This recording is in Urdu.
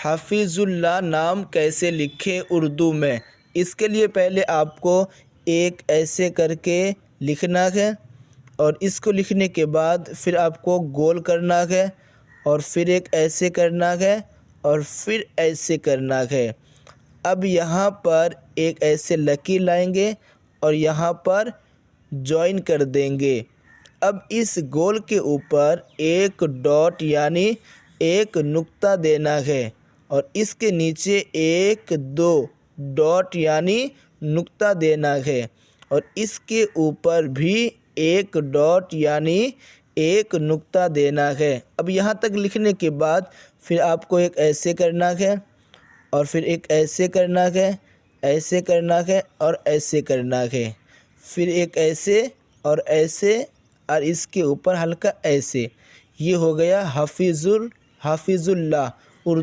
حفیظ اللہ نام کیسے لکھیں اردو میں؟ اس کے لیے پہلے آپ کو ایک ایسے کر کے لکھنا ہے، اور اس کو لکھنے کے بعد پھر آپ کو گول کرنا ہے، اور پھر ایک ایسے کرنا ہے، اور پھر ایسے کرنا ہے۔ اب یہاں پر ایک ایسے لکیر لائیں گے اور یہاں پر جوائن کر دیں گے۔ اب اس گول کے اوپر ایک ڈاٹ یعنی ایک نقطہ دینا ہے، اور اس کے نیچے ایک دو ڈاٹ یعنی نقطہ دینا ہے، اور اس کے اوپر بھی ایک ڈاٹ یعنی ایک نقطہ دینا ہے۔ اب یہاں تک لکھنے کے بعد پھر آپ کو ایک ایسے کرنا ہے، اور پھر ایک ایسے کرنا ہے، ایسے کرنا ہے، اور ایسے کرنا ہے، پھر ایک ایسے اور ایسے، اور اس کے اوپر ہلکا ایسے۔ یہ ہو گیا حفیظ اللہ اردو